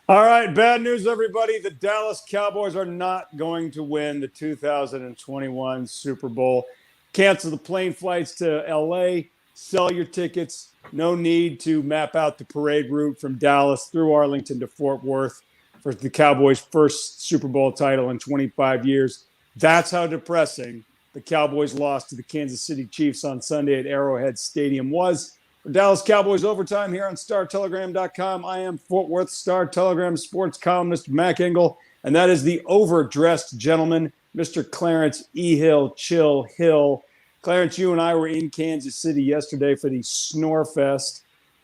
All right, bad news, everybody. The Dallas Cowboys are not going to win the 2021 Super Bowl. Cancel the plane flights to LA, sell your tickets. No need to map out the parade route from Dallas through Arlington to Fort Worth for the Cowboys' first Super Bowl title in 25 years. That's how depressing the Cowboys' loss to the Kansas City Chiefs on Sunday at Arrowhead Stadium was. For Dallas Cowboys Overtime here on StarTelegram.com, I am Fort Worth Star Telegram sports columnist Mac Engel, and that is the overdressed gentleman, Mr. Clarence E. Chill Hill. Clarence, you and I were in Kansas City yesterday for the Snore Fest.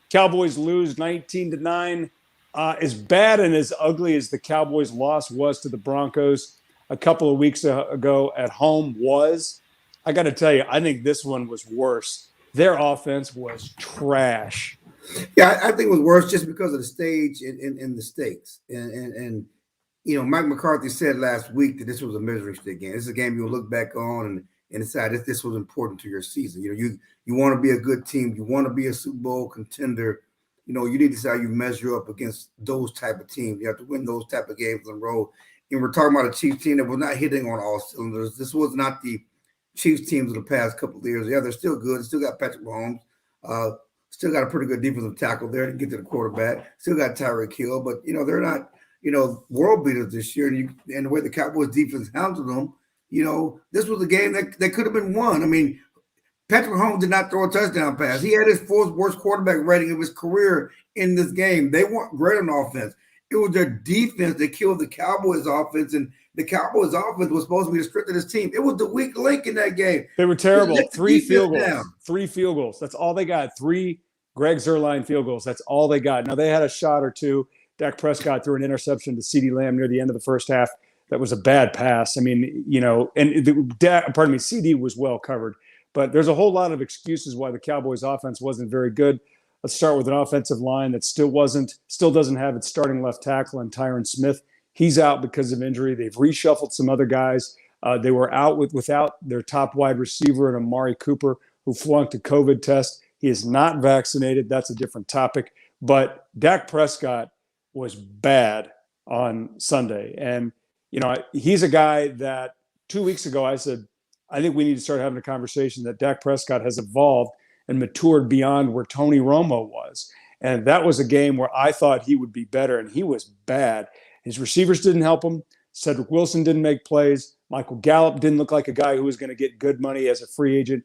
Cowboys lose 19-9. As bad and as ugly as the Cowboys' loss was to the Broncos a couple of weeks ago at home was, I got to tell you, I think this one was worse. Their offense was trash. Yeah, I think it was worse just because of the stage and the stakes. And Mike McCarthy said last week that this was a measuring stick game. This is a game you'll look back on and decide if this was important to your season. You want to be a good team. You want to be a Super Bowl contender. You need to decide you measure up against those type of teams. You have to win those type of games on the road. And we're talking about a Chiefs team that was not hitting on all cylinders. This was not the Chiefs teams of the past couple of years. Yeah, they're still good. Still got Patrick Mahomes. Still got a pretty good defensive tackle there to get to the quarterback. Still got Tyreek Hill, but they're not world beaters this year. And the way the Cowboys defense handled them, this was a game that could have been won. I mean, Patrick Mahomes did not throw a touchdown pass. He had his fourth worst quarterback rating of his career in this game. They weren't great on offense. It was their defense that killed the Cowboys offense, and the Cowboys offense was supposed to be the strength of this team. It was the weak link in that game. They were terrible. 3 field goals. Down. 3 field goals. That's all they got. 3 Greg Zuerlein field goals. That's all they got. Now, they had a shot or two. Dak Prescott threw an interception to CeeDee Lamb near the end of the first half. That was a bad pass. I mean, CeeDee was well covered. But there's a whole lot of excuses why the Cowboys offense wasn't very good. Let's start with an offensive line that still doesn't have its starting left tackle and Tyron Smith. He's out because of injury. They've reshuffled some other guys. They were out without their top wide receiver and Amari Cooper, who flunked a COVID test. He is not vaccinated. That's a different topic. But Dak Prescott was bad on Sunday. And, he's a guy that 2 weeks ago I said, I think we need to start having a conversation that Dak Prescott has evolved and matured beyond where Tony Romo was. And that was a game where I thought he would be better, and he was bad. His receivers didn't help him. Cedric Wilson didn't make plays. Michael Gallup didn't look like a guy who was going to get good money as a free agent.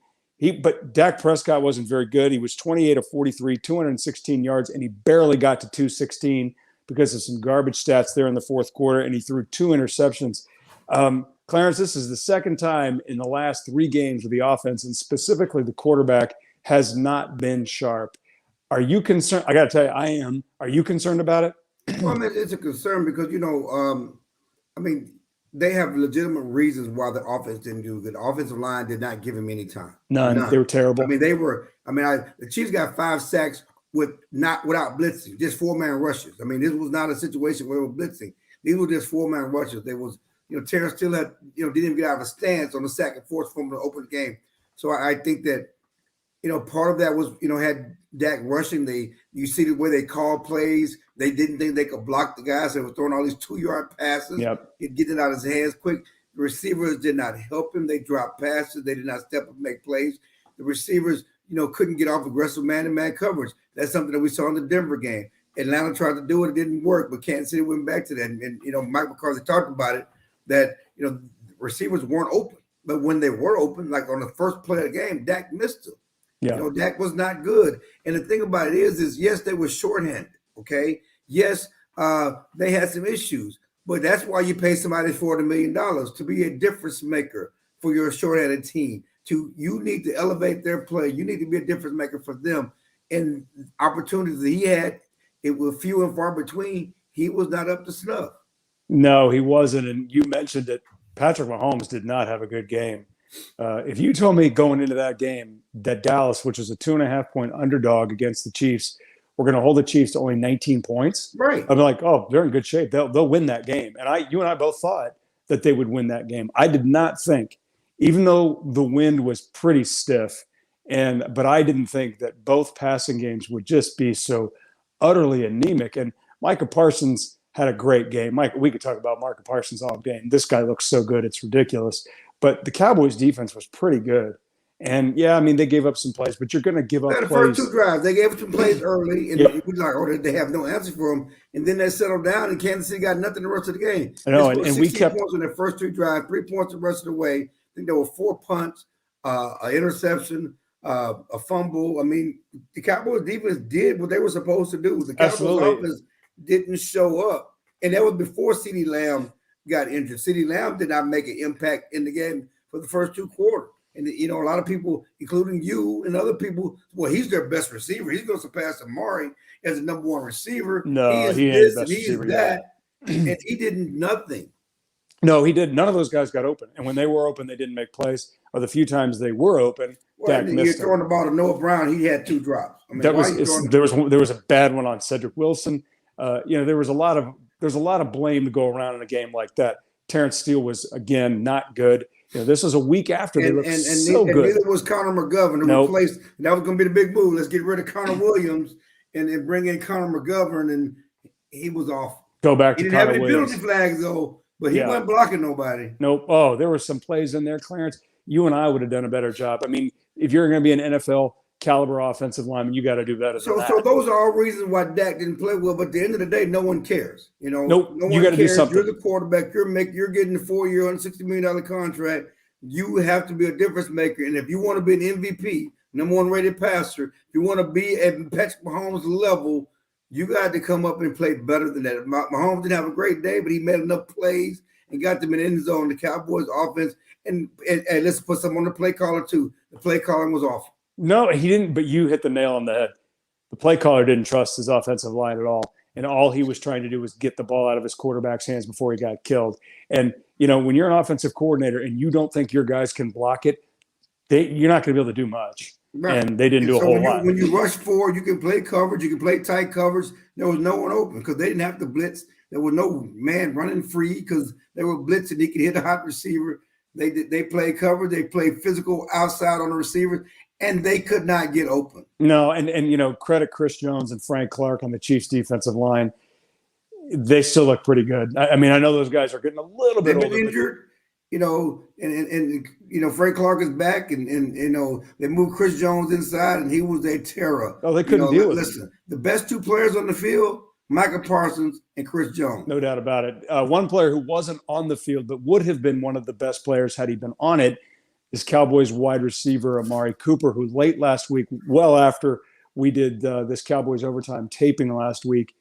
But Dak Prescott wasn't very good. He was 28 of 43, 216 yards, and he barely got to 216 because of some garbage stats there in the fourth quarter, and he threw 2 interceptions. Clarence, this is the second time in the last 3 games where the offense, and specifically the quarterback, has not been sharp. Are you concerned? I got to tell you, I am. Are you concerned about it? Well, I mean, it's a concern because, they have legitimate reasons why the offense didn't do good. The offensive line did not give him any time. None. They were terrible. The Chiefs got 5 sacks without blitzing, just 4-man rushes. I mean, this was not a situation where they were blitzing. These were just 4-man rushes. There was, Terrence still had, didn't even get out of a stance on the sack and forced from the open game. So I think that, part of that was, had Dak rushing. You see the way they called plays. They didn't think they could block the guys. They were throwing all these 2-yard passes. Yep. He'd get it out of his hands quick. The receivers did not help him. They dropped passes. They did not step up and make plays. The receivers, couldn't get off aggressive man-to-man coverage. That's something that we saw in the Denver game. Atlanta tried to do it. It didn't work, but Kansas City went back to that. And Mike McCarthy talked about it, that, receivers weren't open. But when they were open, like on the first play of the game, Dak missed them. Yeah. Dak was not good. And the thing about it is yes, they were shorthanded, okay? Yes, they had some issues. But that's why you pay somebody $40 million, to be a difference maker for your shorthanded team. You need to elevate their play. You need to be a difference maker for them. And opportunities that he had, it was few and far between. He was not up to snuff. No, he wasn't. And you mentioned it. Patrick Mahomes did not have a good game. If you told me going into that game that Dallas, which was a 2.5-point underdog against the Chiefs, we're going to hold the Chiefs to only 19 points, right? I'm like, oh, they're in good shape. They'll win that game. And you and I both thought that they would win that game. I did not think, even though the wind was pretty stiff, but I didn't think that both passing games would just be so utterly anemic. And Micah Parsons had a great game. Mike, we could talk about Micah Parsons all game. This guy looks so good, it's ridiculous. But the Cowboys defense was pretty good. And yeah, I mean, they gave up some plays, but you're going to give up The plays. first two drives, they gave some plays early, and Yep. we like, oh, they have no answer for them. And then they settled down, and Kansas City got nothing the rest of the game. I know, They scored and we 16 kept points on their first two drives, 3 points the rest of the way. I think there were 4 punts, an interception, a fumble. I mean, the Cowboys defense did what they were supposed to do. The Cowboys offense didn't show up, and that was before CeeDee Lamb got injured. CeeDee Lamb did not make an impact in the game for the first 2 quarters. And, you know, a lot of people, including you and other people, well, he's their best receiver. He's going to surpass Amari as the number 1 receiver. No, he is he ain't this the best and he is receiver that. And he did nothing. No, he did. None of those guys got open. And when they were open, they didn't make plays. Or the few times they were open, Well, Dak you're missed throwing them. the ball to Noah Brown. He had 2 drops. I mean, There was a bad one on Cedric Wilson. You know, there was a lot of blame to go around in a game like that. Terrence Steele was again not good. You know, this was a week after they looked so good. Neither was Connor McGovern to replace. That was going to be the big move. Let's get rid of Connor Williams and then bring in Connor McGovern, and he was off. Go back to He didn't Connor have any Williams. penalty flags though, but he wasn't blocking nobody. Nope. Oh, there were some plays in there, Clarence. You and I would have done a better job. I mean, if you're going to be an NFL caliber offensive lineman, you got to do better than that. So those are all reasons why Dak didn't play well. But at the end of the day, no one cares. You know, nope. No you got to do something. You're the quarterback. You're getting the 4-year, $160 million contract. You have to be a difference maker. And if you want to be an MVP, number 1 rated passer, if you want to be at Patrick Mahomes' level, you got to come up and play better than that. Mahomes didn't have a great day, but he made enough plays and got them in the end zone. The Cowboys offense, and let's put some on the play caller too. The play calling was awful. No, he didn't, but you hit the nail on the head. The play caller didn't trust his offensive line at all. And all he was trying to do was get the ball out of his quarterback's hands before he got killed. And, you know, when you're an offensive coordinator and you don't think your guys can block it, you're not going to be able to do much. Right. And they didn't do a whole lot. When you rush forward, you can play coverage, you can play tight coverage. There was no one open because they didn't have to blitz. There was no man running free because they were blitzing. He could hit a hot receiver. They played coverage. They played physical outside on the receiver. And they could not get open. No, and you know, credit Chris Jones and Frank Clark on the Chiefs defensive line. They still look pretty good. I mean, I know those guys are getting a little bit older. Injured, you know, and you know, Frank Clark is back, and you know, they moved Chris Jones inside, and he was a terror. Oh, they couldn't deal with it. Listen, the best 2 players on the field, Micah Parsons and Chris Jones. No doubt about it. One player who wasn't on the field but would have been one of the best players had he been on it is Cowboys wide receiver Amari Cooper, who late last week, well after we did this Cowboys Overtime taping last week,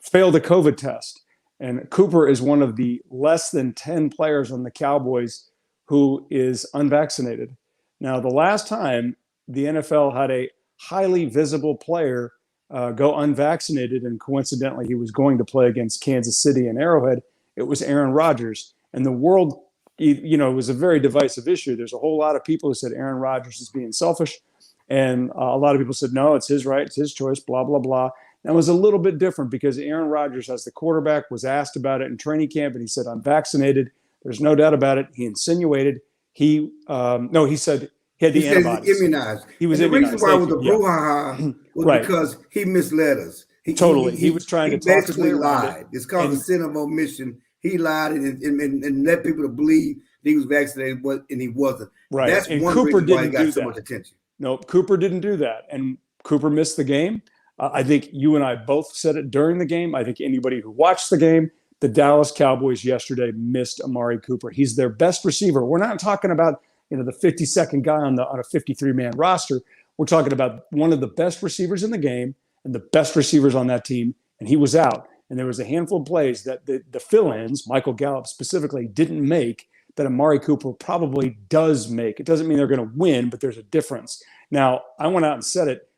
failed a COVID test. And Cooper is one of the less than 10 players on the Cowboys who is unvaccinated. Now, the last time the NFL had a highly visible player go unvaccinated, and coincidentally he was going to play against Kansas City and Arrowhead, it was Aaron Rodgers. And the world, you know, it was a very divisive issue. There's a whole lot of people who said Aaron Rodgers is being selfish. And a lot of people said, no, it's his right, it's his choice, blah, blah, blah. That was a little bit different because Aaron Rodgers, as the quarterback, was asked about it in training camp, and he said, I'm vaccinated. There's no doubt about it. He insinuated he said he had the antibodies. He was immunized. He was immunized. The reason why it was a brouhaha was right. Because he misled us. He was trying to talk his way around lied. It's called the sin of omission. He lied and led people to believe he was vaccinated, and he wasn't. Right. That's and one Cooper reason why he didn't got so much attention. No, Cooper didn't do that. And Cooper missed the game. I think you and I both said it during the game. I think anybody who watched the game, the Dallas Cowboys yesterday missed Amari Cooper. He's their best receiver. We're not talking about, you know, the 52nd guy on a 53-man roster. We're talking about one of the best receivers in the game and the best receivers on that team, and he was out. And there was a handful of plays that the fill-ins, Michael Gallup specifically, didn't make that Amari Cooper probably does make. It doesn't mean they're going to win, but there's a difference. Now, I went out and said it.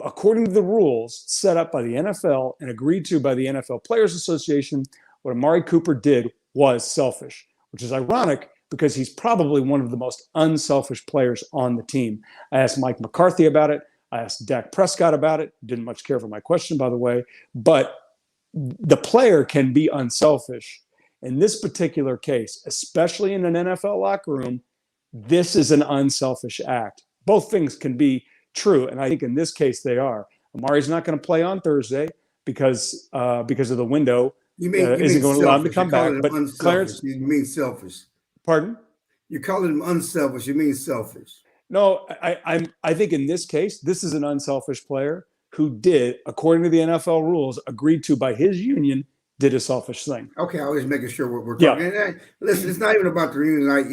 According to the rules set up by the NFL and agreed to by the NFL Players Association, what Amari Cooper did was selfish, which is ironic because he's probably one of the most unselfish players on the team. I asked Mike McCarthy about it. I asked Dak Prescott about it. Didn't much care for my question, by the way. But the player can be unselfish. In this particular case, especially in an NFL locker room, this is an unselfish act. Both things can be true, and I think in this case they are. Amari's not going to play on Thursday. because of the window You isn't mean going to allow him to selfish. You're come back. calling them But unselfish. Clarence, You mean selfish. pardon? You're calling them unselfish. You mean selfish. No, I think in this case, this is an unselfish player who did, according to the NFL rules, agreed to by his union, did a selfish thing. Okay, I was making sure we're Yeah. talking. And listen, it's not even about the reunion night.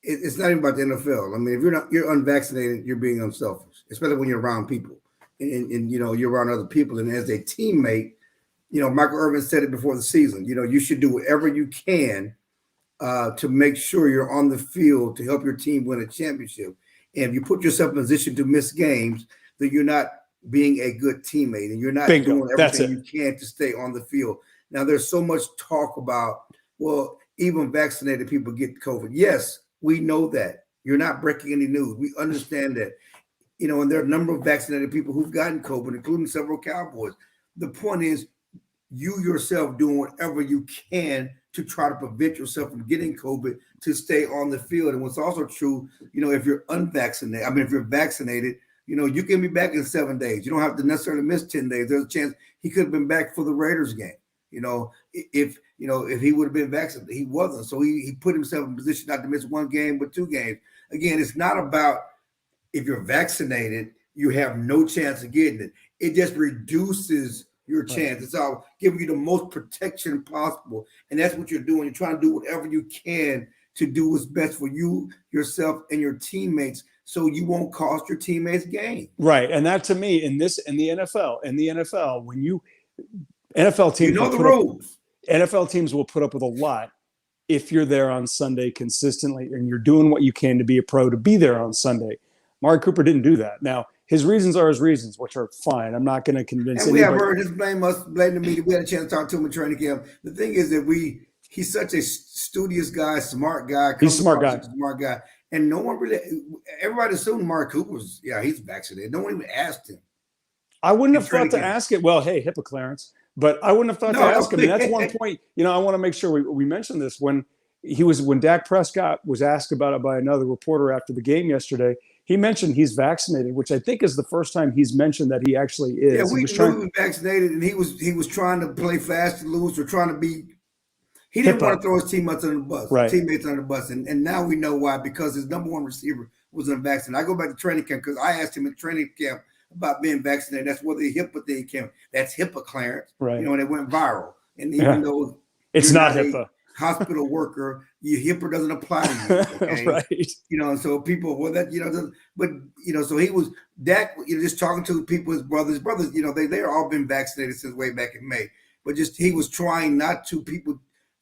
It's not even about the NFL. I mean, if you're unvaccinated, you're being unselfish, especially when you're around people, and you're around other people. And as a teammate, Michael Irvin said it before the season. You should do whatever you can to make sure you're on the field to help your team win a championship. And if you put yourself in a position to miss games, then you're not being a good teammate, and you're not Bingo. doing everything you can to stay on the field. Now, there's so much talk about, well, even vaccinated people get COVID. Yes, we know that. You're not breaking any news. We understand that. And there are a number of vaccinated people who've gotten COVID, including several Cowboys. The point is, you yourself doing whatever you can to try to prevent yourself from getting COVID to stay on the field. And what's also true, if you're unvaccinated, if you're vaccinated, you can be back in 7 days. You don't have to necessarily miss 10 days. There's a chance he could have been back for the Raiders game. If he would have been vaccinated, he wasn't. So he put himself in a position not to miss one game, but 2 games. Again, it's not about if you're vaccinated, you have no chance of getting it. It just reduces your chance. It's all giving you the most protection possible. And that's what you're doing. You're trying to do whatever you can to do what's best for you, yourself, and your teammates, so you won't cost your teammates games. Right. And that, to me, in the NFL, when NFL teams, the rules. NFL teams will put up with a lot if you're there on Sunday consistently and you're doing what you can to be a pro, to be there on Sunday. Amari Cooper didn't do that. Now, his reasons are his reasons, which are fine. I'm not going to convince anybody. And we have heard him blame the media. We had a chance to talk to him in training camp. The thing is that he's such a studious guy, smart guy. He's a smart guy. And no one everybody assumed Amari Cooper's, he's vaccinated. No one even asked him. I wouldn't have thought to ask it. Well, hey, HIPAA, Clarence. But I wouldn't have thought to ask him. And that's one point. I want to make sure we mention this. When Dak Prescott was asked about it by another reporter after the game yesterday, he mentioned he's vaccinated, which I think is the first time he's mentioned that he actually is. Yeah, he was vaccinated, and he was trying to play fast and loose, or trying to be. He didn't want to throw his teammates under the bus, teammates under the bus, and now we know why, because his number one receiver was unvaccinated. I go back to training camp because I asked him in training camp about being vaccinated. That's where the HIPAA thing came. That's HIPAA, Clarence. Right. And it went viral. And even though it's not HIPAA. Hospital worker, your HIPAA doesn't apply to you. Okay? Right. And so people, so he was Dak, just talking to people, his brothers, they're all been vaccinated since way back in May. But just he was trying not to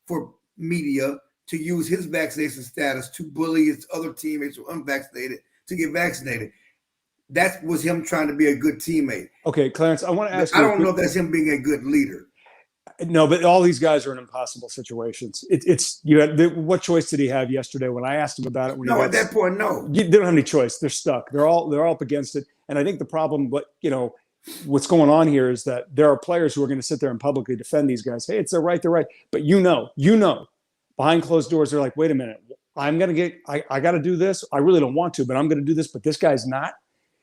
for media to use his vaccination status to bully his other teammates who are unvaccinated to get vaccinated. That was him trying to be a good teammate. Okay, Clarence, I want to ask you. I don't know if that's him being a good leader. No, but all these guys are in impossible situations. What choice did he have yesterday when I asked him about it? At that point, no. They don't have any choice. They're stuck. They're all up against it. And I think the problem, what's going on here is that there are players who are going to sit there and publicly defend these guys. Hey, it's their right. They're right. But behind closed doors, they're like, wait a minute, I got to do this. I really don't want to, but I'm going to do this. But this guy's not.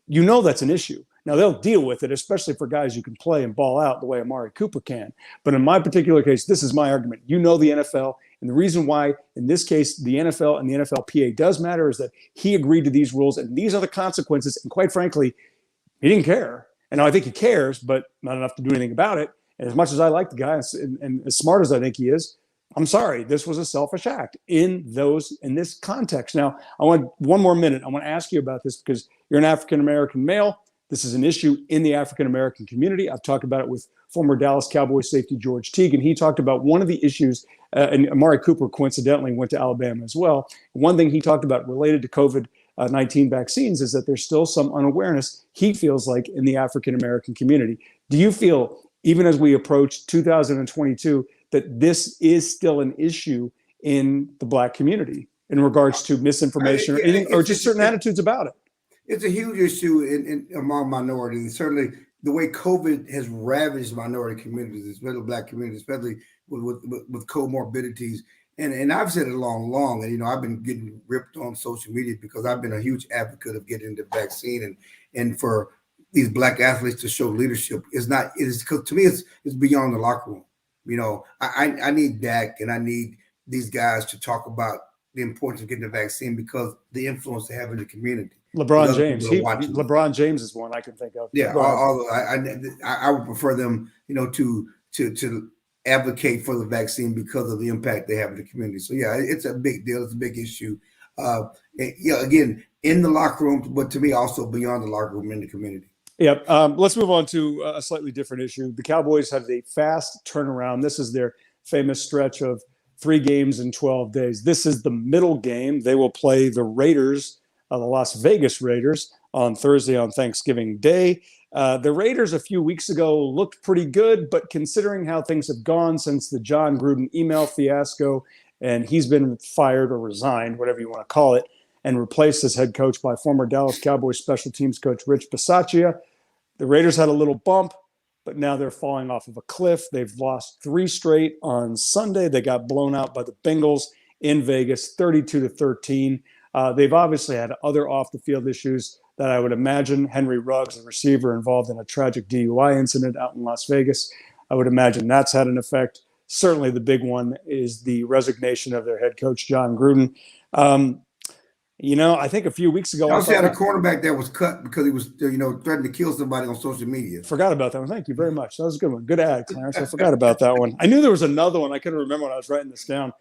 That's an issue. Now, they'll deal with it, especially for guys who can play and ball out the way Amari Cooper can. But in my particular case, this is my argument. The NFL, and the reason why, in this case, the NFL and the NFLPA does matter is that he agreed to these rules, and these are the consequences. And quite frankly, he didn't care. And I think he cares, but not enough to do anything about it. And as much as I like the guy and as smart as I think he is, I'm sorry, this was a selfish act in this context. Now, I want one more minute. I want to ask you about this because you're an African-American male. This is an issue in the African-American community. I've talked about it with former Dallas Cowboys safety George Teague, and he talked about one of the issues, and Amari Cooper coincidentally went to Alabama as well. One thing he talked about related to COVID-19 vaccines is that there's still some unawareness, he feels like, in the African-American community. Do you feel, even as we approach 2022, that this is still an issue in the Black community in regards to misinformation or anything, or just certain attitudes about it? It's a huge issue among minorities. Certainly, the way COVID has ravaged minority communities, especially Black communities, especially with comorbidities. And I've said it long, and I've been getting ripped on social media because I've been a huge advocate of getting the vaccine and for these black athletes to show leadership. It's not. It's because to me, it's beyond the locker room. I need Dak and I need these guys to talk about the importance of getting the vaccine because the influence they have in the community. LeBron James. LeBron James is one I can think of. Yeah, although I would prefer them, to advocate for the vaccine because of the impact they have in the community. So yeah, it's a big deal. It's a big issue. Again, in the locker room, but to me also beyond the locker room in the community. Yep. Let's move on to a slightly different issue. The Cowboys have a fast turnaround. This is their famous stretch of 3 games in 12 days. This is the middle game. They will play the Raiders, the Las Vegas Raiders, on Thursday on Thanksgiving Day. The Raiders a few weeks ago looked pretty good, but considering how things have gone since the John Gruden email fiasco, and he's been fired or resigned, whatever you want to call it, and replaced as head coach by former Dallas Cowboys special teams coach Rich Bisaccia, the Raiders had a little bump, but now they're falling off of a cliff. They've lost 3 straight on Sunday. They got blown out by the Bengals in Vegas, 32-13. They've obviously had other off-the-field issues that I would imagine. Henry Ruggs, the receiver, involved in a tragic DUI incident out in Las Vegas. I would imagine that's had an effect. Certainly the big one is the resignation of their head coach, John Gruden. I think a few weeks ago, I also had a cornerback that was cut because he was, threatening to kill somebody on social media. Forgot about that one. Thank you very much. That was a good one. Good ad, Clarence. I forgot about that one. I knew there was another one. I couldn't remember when I was writing this down.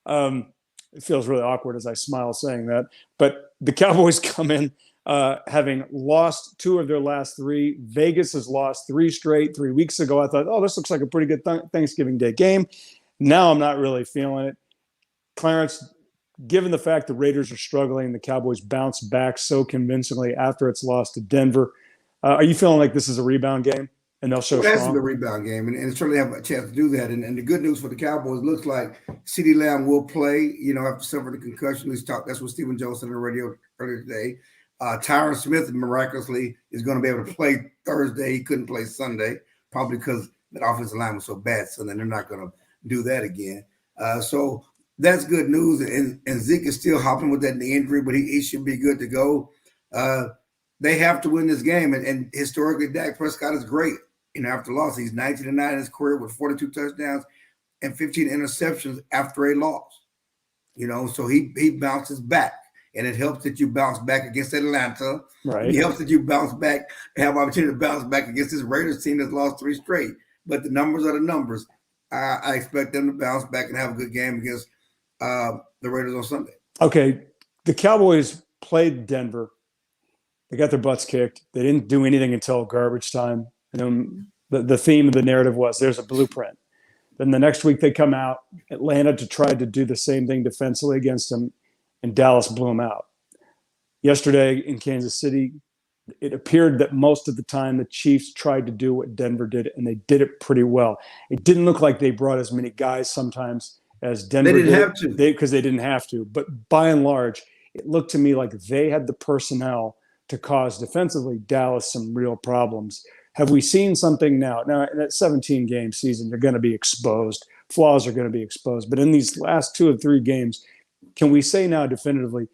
It feels really awkward as I smile saying that. But the Cowboys come in having lost 2 of their last 3. Vegas has lost 3 straight. 3 weeks ago, I thought, this looks like a pretty good Thanksgiving Day game. Now I'm not really feeling it. Clarence, given the fact the Raiders are struggling, the Cowboys bounce back so convincingly after its loss to Denver, are you feeling like this is a rebound game and they'll show strong? That's a rebound game, and certainly have a chance to do that. And the good news for the Cowboys looks like CeeDee Lamb will play, after suffering a concussion. That's what Stephen Jones said on the radio earlier today. Tyron Smith miraculously is going to be able to play Thursday. He couldn't play Sunday, probably because the offensive line was so bad. So then they're not going to do that again. So that's good news. And Zeke is still hopping with that knee injury, but he should be good to go. They have to win this game. And historically, Dak Prescott is great. After loss, he's 19-9 in his career with 42 touchdowns and 15 interceptions after a loss. So he bounces back. And it helps that you bounce back against Atlanta. Right. It helps that you bounce back, have opportunity to bounce back against this Raiders team that's lost 3 straight. But the numbers are the numbers. I expect them to bounce back and have a good game against the Raiders on Sunday. Okay. The Cowboys played Denver. They got their butts kicked. They didn't do anything until garbage time. And the theme of the narrative was there's a blueprint. Then the next week they come out, Atlanta tried to do the same thing defensively against them, and Dallas blew them out. Yesterday in Kansas City, it appeared that most of the time the Chiefs tried to do what Denver did, and they did it pretty well. It didn't look like they brought as many guys sometimes as Denver did. They didn't have to. Because they didn't have to. But by and large, it looked to me like they had the personnel to cause defensively Dallas some real problems. Have we seen something now? Now, in that 17-game season, they're going to be exposed. Flaws are going to be exposed. But in these last 2 or 3 games, can we say now definitively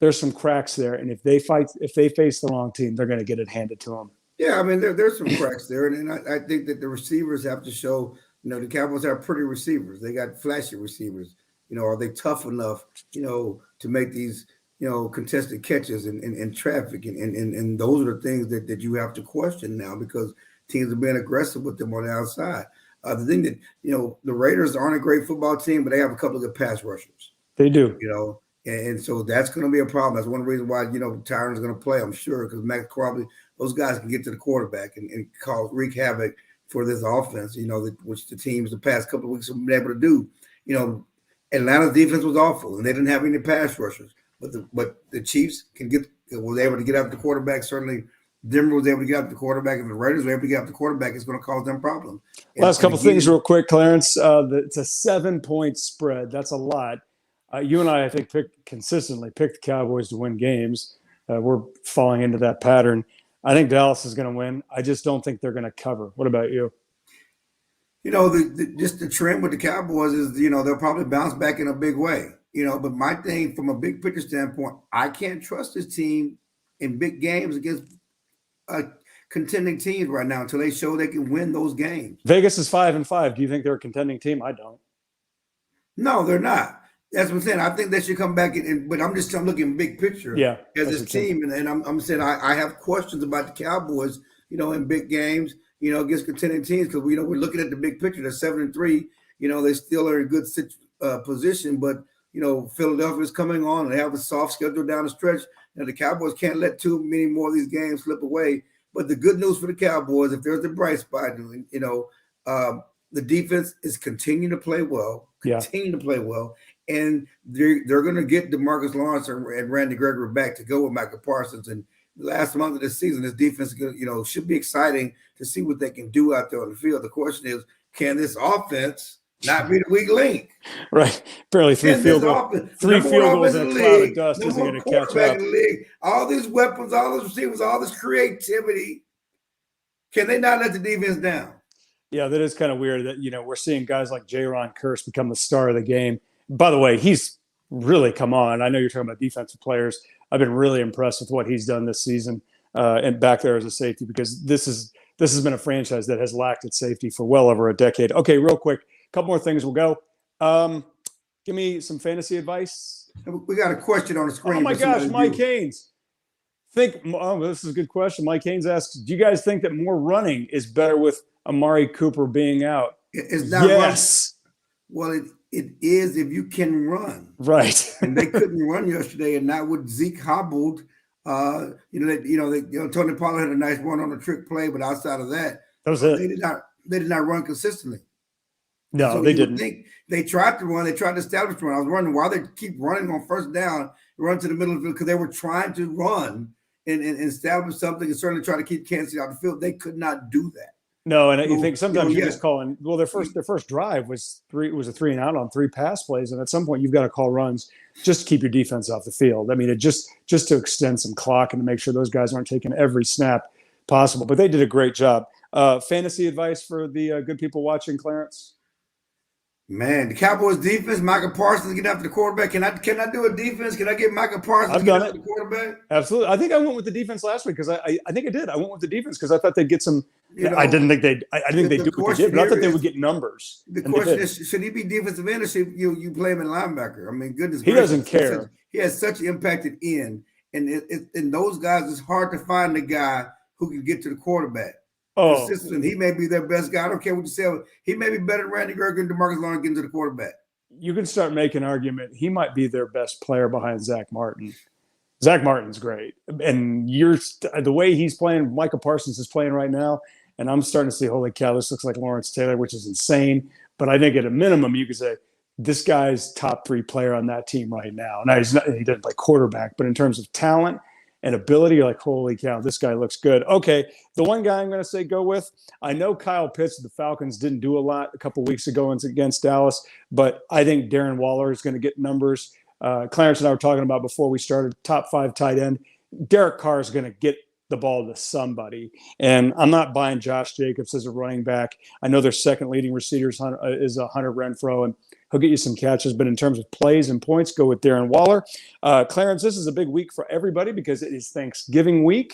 there's some cracks there, and if they face the wrong team, they're going to get it handed to them? Yeah, I mean there's some cracks there, and I think that the receivers have to show. The Cowboys have pretty receivers. They got flashy receivers. Are they tough enough? To make these contested catches in traffic, and those are the things that you have to question now because teams are being aggressive with them on the outside. The thing that the Raiders aren't a great football team, but they have a couple of good pass rushers. They do. And so that's going to be a problem. That's one reason why, Tyron's going to play, I'm sure, because Max Crosby, those guys can get to the quarterback and wreak havoc for this offense, which the teams the past couple of weeks have been able to do. Atlanta's defense was awful, and they didn't have any pass rushers. But the Chiefs was able to get out the quarterback. Certainly, Denver was able to get out the quarterback, and the Raiders were able to get out the quarterback. It's going to cause them problems. Last couple things real quick, Clarence. It's a 7-point spread. That's a lot. You and I think, consistently picked the Cowboys to win games. We're falling into that pattern. I think Dallas is going to win. I just don't think they're going to cover. What about you? Just the trend with the Cowboys is, they'll probably bounce back in a big way. But my thing from a big picture standpoint, I can't trust this team in big games against contending teams right now until they show they can win those games. Vegas is 5-5. Do you think they're a contending team? I don't. No, they're not. That's what I'm saying. I think they should come back but I'm looking big picture as this team. And I'm saying I have questions about the Cowboys, in big games, against contending teams because we're looking at the big picture. They're 7-3. They still are in a good position, but Philadelphia's coming on and they have a soft schedule down the stretch. Now the Cowboys can't let too many more of these games slip away. But the good news for the Cowboys, if there's a bright spot, the defense is continuing to play well, and they're going to get DeMarcus Lawrence and Randy Gregory back to go with Michael Parsons. And the last month of the season, this defense, should be exciting to see what they can do out there on the field. The question is, can this offense not be the weak link? Right. Barely three field goals in a cloud of dust isn't going to catch up. All these weapons, all those receivers, all this creativity, can they not let the defense down? Yeah, that is kind of weird that, we're seeing guys like Jaron Kearse become the star of the game. By the way, he's really come on. I know you're talking about defensive players. I've been really impressed with what he's done this season and back there as a safety because this has been a franchise that has lacked its safety for well over a decade. Okay, real quick. Couple more things. We'll go. Give me some fantasy advice. We got a question on the screen. Oh my gosh, Mike Haynes. This is a good question. Mike Haynes asks, do you guys think that more running is better with Amari Cooper being out? It's not. Yes. Well, it is if you can run. Right. And they couldn't run yesterday, and not with Zeke hobbled. Tony Pollard had a nice run on a trick play, but outside of that, They did not run consistently. No, so they didn't. They tried to run. They tried to establish run. I was wondering why they keep running on first down, run to the middle of the field because they were trying to run and establish something and certainly try to keep Kansas City out of the field. They could not do that. No, and you think sometimes you're just calling. Well, their first drive was a 3 and out on 3 pass plays, and at some point you've got to call runs just to keep your defense off the field. I mean, it just to extend some clock and to make sure those guys aren't taking every snap possible. But they did a great job. Fantasy advice for the good people watching, Clarence? Man, the Cowboys defense, Michael Parsons getting after the quarterback. Can I do a defense? Can I get Michael Parsons to get after the quarterback? Absolutely. I think I went with the defense last week because I think I did. I went with the defense because I thought they'd get some. I didn't think they'd do what they did, but I thought they would get numbers. The question is, should he be defensive end or should you play him in linebacker? I mean, goodness he gracious, doesn't care. He has such an impacted end, and those guys, it's hard to find a guy who can get to the quarterback. Consistent. He may be their best guy. I don't care what you say. He may be better than Randy Gregory and DeMarcus Lawrence getting to the quarterback. You can start making an argument. He might be their best player behind Zach Martin. Zach Martin's great. And the way he's playing, Michael Parsons is playing right now, and I'm starting to see, holy cow, this looks like Lawrence Taylor, which is insane. But I think at a minimum, you could say this guy's top 3 player on that team right now. Now, he doesn't play quarterback, but in terms of talent and ability, you're like, holy cow, this guy looks good. Okay, the one guy I'm going to say go with, I know Kyle Pitts of the Falcons didn't do a lot a couple weeks ago against Dallas, but I think Darren Waller is going to get numbers. Clarence and I were talking about before we started, top 5 tight end. Derek Carr is going to get the ball to somebody. And I'm not buying Josh Jacobs as a running back. I know their second leading receiver is Hunter Renfrow, and he'll get you some catches. But in terms of plays and points, go with Darren Waller. Clarence, this is a big week for everybody because it is Thanksgiving week.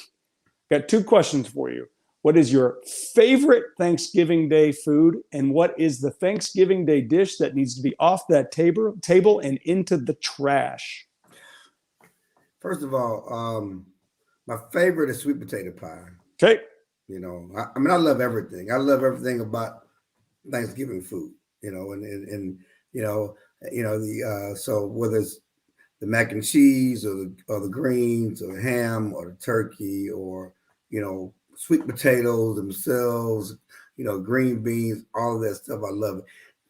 Got 2 questions for you. What is your favorite Thanksgiving Day food? And what is the Thanksgiving Day dish that needs to be off that table and into the trash? First of all, my favorite is sweet potato pie. Okay. I love everything. I love everything about Thanksgiving food, so whether it's the mac and cheese or the greens or the ham or the turkey or, sweet potatoes themselves, green beans, all of that stuff. I love it.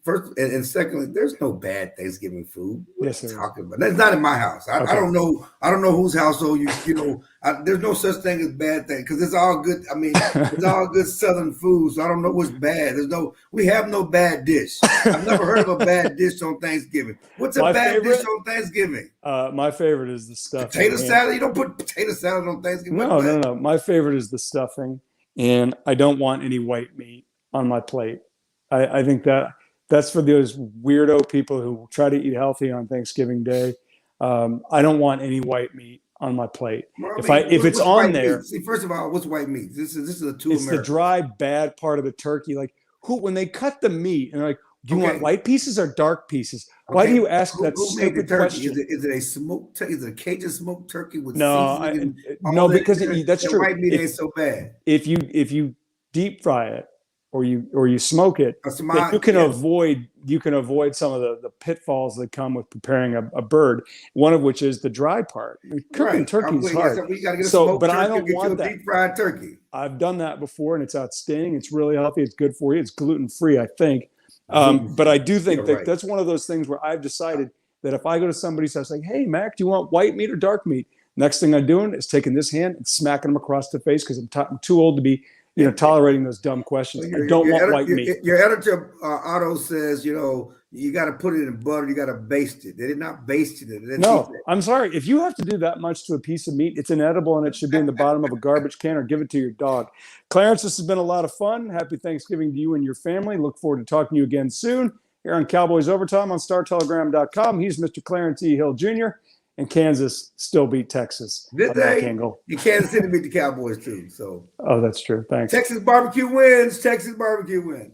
First and secondly, there's no bad Thanksgiving food. What are you talking about? That's not in my house. I don't know. I don't know whose household there's no such thing as bad thing because it's all good. I mean, it's all good Southern food. So I don't know what's bad. We have no bad dish. I've never heard of a bad dish on Thanksgiving. What's a bad dish on Thanksgiving? My favorite is the stuffing. Potato salad. You don't put potato salad on Thanksgiving. No. My favorite is the stuffing, and I don't want any white meat on my plate. I think that's for those weirdo people who try to eat healthy on Thanksgiving Day. I don't want any white meat on my plate. Well, If it's what's on white there, meat? See, first of all, what's white meat? This is a two it's the American. dry, bad part of the turkey. Like when they cut the meat and they're like, do you want white pieces or dark pieces? Why do you ask that who made the stupid turkey? question? Is it a smoked turkey? Is it a Cajun smoked turkey with No, seasoning? no, because that's true. White meat ain't so bad. If you deep fry it or you smoke it, then you can avoid some of the pitfalls that come with preparing a bird. One of which is the dry part. Cooking turkey is hard. We got to get a smoked but turkey. I don't get want you a that. deep fried turkey. I've done that before, and it's outstanding. It's really healthy. It's good for you. It's gluten free, I think. But I do think that that's one of those things where I've decided that if I go to somebody's house, like, hey, Mac, do you want white meat or dark meat? Next thing I'm doing is taking this hand and smacking them across the face because I'm too old to be, tolerating those dumb questions. I don't want white meat. Your editor, Otto, says, you got to put it in butter. You got to baste it. They did not baste it. No, I'm sorry. If you have to do that much to a piece of meat, it's inedible and it should be in the bottom of a garbage can or give it to your dog. Clarence, this has been a lot of fun. Happy Thanksgiving to you and your family. Look forward to talking to you again soon here on Cowboys Overtime on StarTelegram.com. He's Mr. Clarence E. Hill Jr., and Kansas still beat Texas. Did they? Engel. And Kansas City beat the Cowboys too. So. Oh, that's true. Thanks. Texas barbecue wins. Texas barbecue wins.